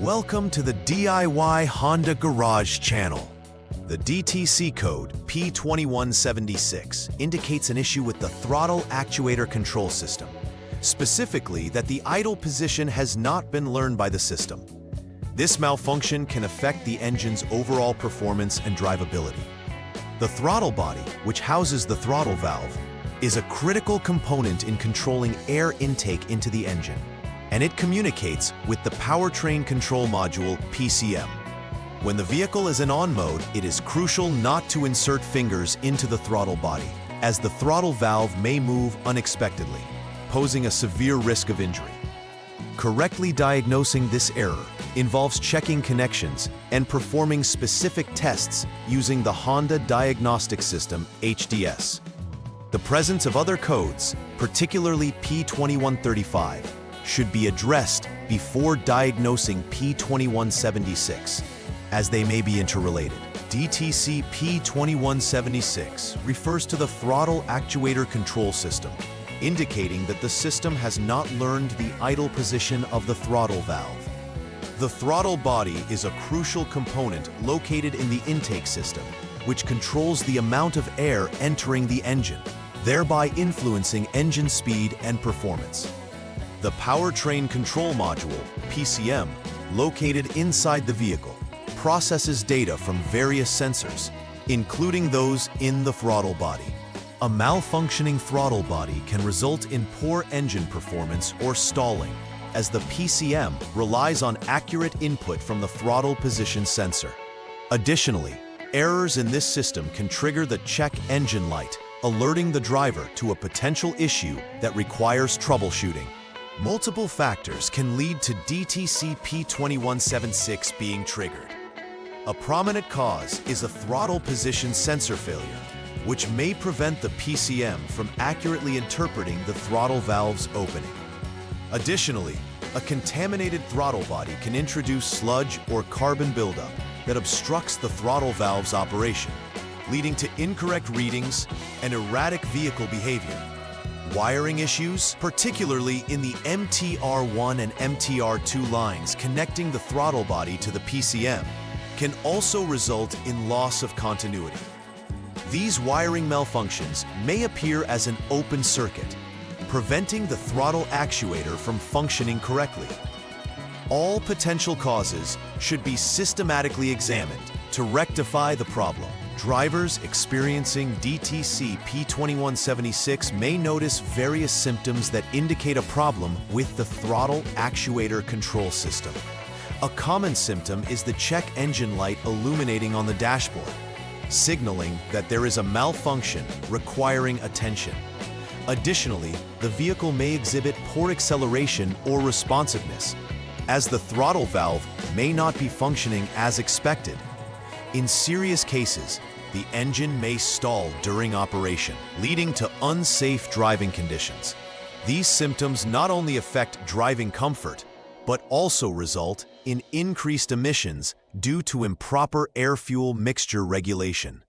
Welcome to the DIY Honda Garage channel. The DTC code P2176 indicates an issue with the throttle actuator control system, specifically that the idle position has not been learned by the system. This malfunction can affect the engine's overall performance and drivability. The throttle body, which houses the throttle valve, is a critical component in controlling air intake into the engine, and it communicates with the powertrain control module PCM. When the vehicle is in on mode, it is crucial not to insert fingers into the throttle body, as the throttle valve may move unexpectedly, posing a severe risk of injury. Correctly diagnosing this error involves checking connections and performing specific tests using the Honda Diagnostic System HDS. The presence of other codes, particularly P2135, should be addressed before diagnosing P2176, as they may be interrelated. DTC P2176 refers to the throttle actuator control system, indicating that the system has not learned the idle position of the throttle valve. The throttle body is a crucial component located in the intake system, which controls the amount of air entering the engine, thereby influencing engine speed and performance. The powertrain control module, PCM, located inside the vehicle, processes data from various sensors, including those in the throttle body. A malfunctioning throttle body can result in poor engine performance or stalling, as the PCM relies on accurate input from the throttle position sensor. Additionally, errors in this system can trigger the check engine light, alerting the driver to a potential issue that requires troubleshooting. Multiple factors can lead to DTC P2176 being triggered. A prominent cause is a throttle position sensor failure, which may prevent the PCM from accurately interpreting the throttle valve's opening. Additionally, a contaminated throttle body can introduce sludge or carbon buildup that obstructs the throttle valve's operation, leading to incorrect readings and erratic vehicle behavior. Wiring issues, particularly in the MTR1 and MTR2 lines connecting the throttle body to the PCM, can also result in loss of continuity. These wiring malfunctions may appear as an open circuit, preventing the throttle actuator from functioning correctly. All potential causes should be systematically examined to rectify the problem. Drivers experiencing DTC P2176 may notice various symptoms that indicate a problem with the throttle actuator control system. A common symptom is the check engine light illuminating on the dashboard, signaling that there is a malfunction requiring attention. Additionally, the vehicle may exhibit poor acceleration or responsiveness, as the throttle valve may not be functioning as expected. In serious cases, the engine may stall during operation, leading to unsafe driving conditions. These symptoms not only affect driving comfort, but also result in increased emissions due to improper air-fuel mixture regulation.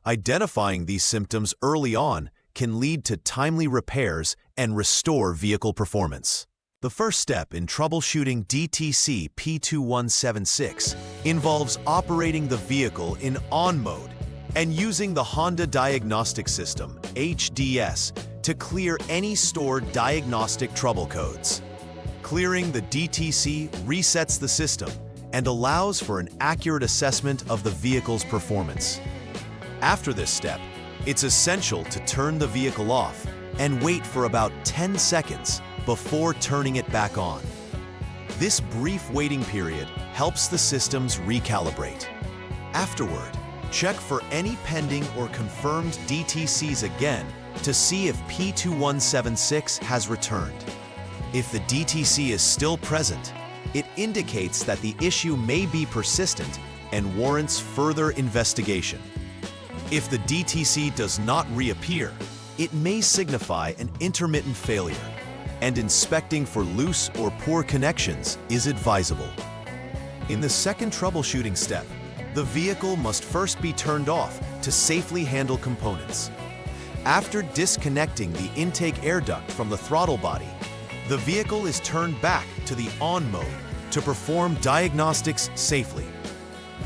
Identifying these symptoms early on can lead to timely repairs and restore vehicle performance. The first step in troubleshooting DTC P2176 involves operating the vehicle in on mode and using the Honda Diagnostic System HDS to clear any stored diagnostic trouble codes. Clearing the DTC resets the system and allows for an accurate assessment of the vehicle's performance. After this step, it's essential to turn the vehicle off and wait for about 10 seconds before turning it back on. This brief waiting period helps the systems recalibrate. Afterward, check for any pending or confirmed DTCs again to see if P2176 has returned. If the DTC is still present, it indicates that the issue may be persistent and warrants further investigation. If the DTC does not reappear, it may signify an intermittent failure, and inspecting for loose or poor connections is advisable. In the second troubleshooting step, the vehicle must first be turned off to safely handle components. After disconnecting the intake air duct from the throttle body, the vehicle is turned back to the on mode to perform diagnostics safely.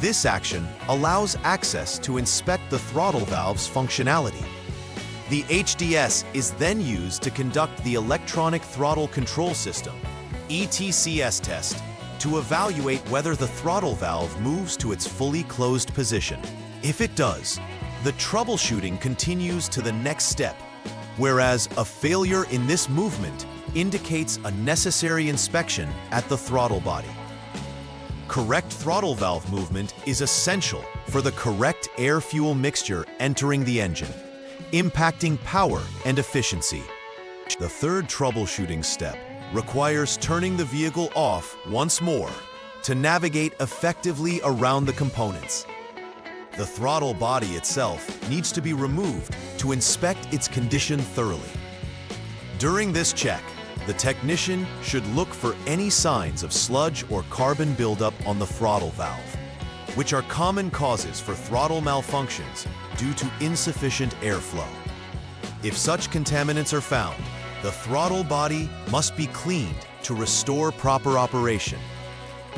This action allows access to inspect the throttle valve's functionality. The HDS is then used to conduct the Electronic Throttle Control System (ETCS) test to evaluate whether the throttle valve moves to its fully closed position. If it does, the troubleshooting continues to the next step, whereas a failure in this movement indicates a necessary inspection at the throttle body. Correct throttle valve movement is essential for the correct air-fuel mixture entering the engine, impacting power and efficiency. The third troubleshooting step requires turning the vehicle off once more to navigate effectively around the components. The throttle body itself needs to be removed to inspect its condition thoroughly. During this check, the technician should look for any signs of sludge or carbon buildup on the throttle valve, which are common causes for throttle malfunctions due to insufficient airflow. If such contaminants are found, the throttle body must be cleaned to restore proper operation.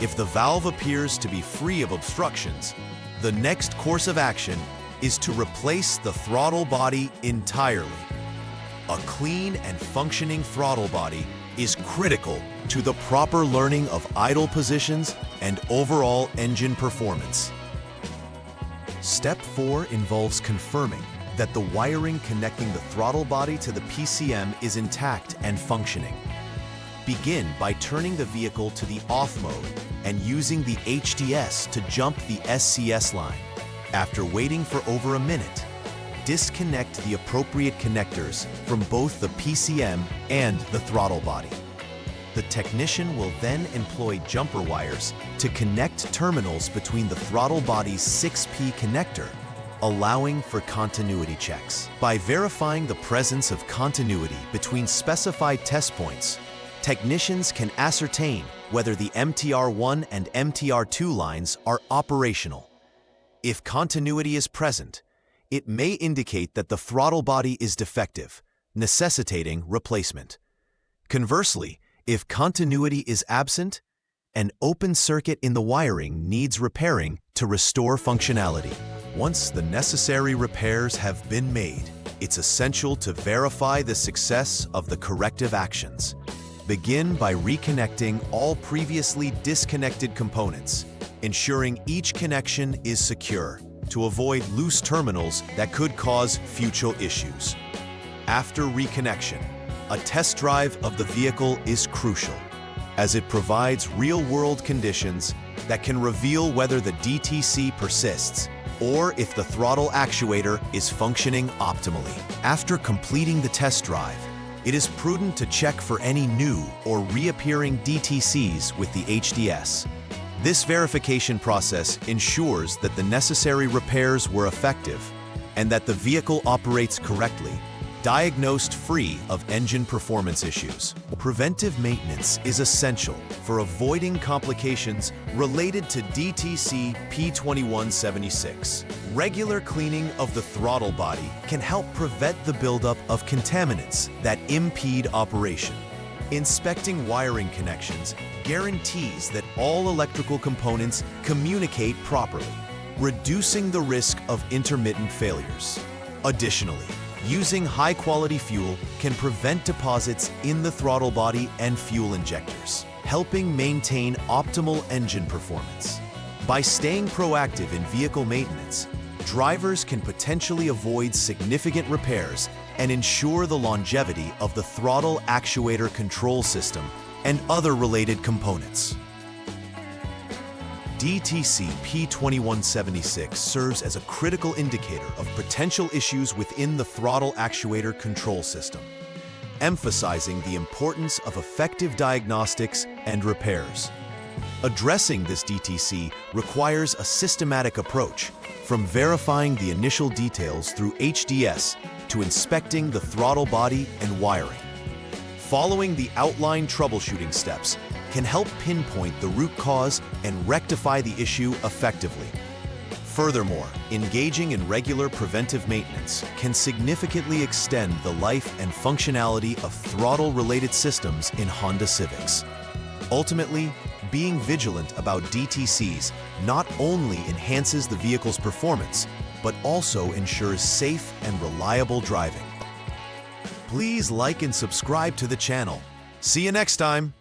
If the valve appears to be free of obstructions, the next course of action is to replace the throttle body entirely. A clean and functioning throttle body is critical to the proper learning of idle positions and overall engine performance. Step 4 involves confirming that the wiring connecting the throttle body to the PCM is intact and functioning. Begin by turning the vehicle to the off mode and using the HDS to jump the SCS line. After waiting for over a minute, disconnect the appropriate connectors from both the PCM and the throttle body. The technician will then employ jumper wires to connect terminals between the throttle body's 6P connector, allowing for continuity checks. By verifying the presence of continuity between specified test points, technicians can ascertain whether the MTR1 and MTR2 lines are operational. If continuity is present, it may indicate that the throttle body is defective, necessitating replacement. Conversely, if continuity is absent, an open circuit in the wiring needs repairing to restore functionality. Once the necessary repairs have been made, it's essential to verify the success of the corrective actions. Begin by reconnecting all previously disconnected components, ensuring each connection is secure to avoid loose terminals that could cause future issues. After reconnection, a test drive of the vehicle is crucial, as it provides real-world conditions that can reveal whether the DTC persists or if the throttle actuator is functioning optimally. After completing the test drive, it is prudent to check for any new or reappearing DTCs with the HDS. This verification process ensures that the necessary repairs were effective and that the vehicle operates correctly, diagnosed free of engine performance issues. Preventive maintenance is essential for avoiding complications related to DTC P2176. Regular cleaning of the throttle body can help prevent the buildup of contaminants that impede operation. Inspecting wiring connections guarantees that all electrical components communicate properly, reducing the risk of intermittent failures. Additionally, using high-quality fuel can prevent deposits in the throttle body and fuel injectors, helping maintain optimal engine performance. By staying proactive in vehicle maintenance, drivers can potentially avoid significant repairs and ensure the longevity of the throttle actuator control system and other related components. DTC P2176 serves as a critical indicator of potential issues within the throttle actuator control system, emphasizing the importance of effective diagnostics and repairs. Addressing this DTC requires a systematic approach, from verifying the initial details through HDS to inspecting the throttle body and wiring. Following the outlined troubleshooting steps can help pinpoint the root cause and rectify the issue effectively. Furthermore, engaging in regular preventive maintenance can significantly extend the life and functionality of throttle-related systems in Honda Civics. Ultimately, being vigilant about DTCs not only enhances the vehicle's performance, but also ensures safe and reliable driving. Please like and subscribe to the channel. See you next time.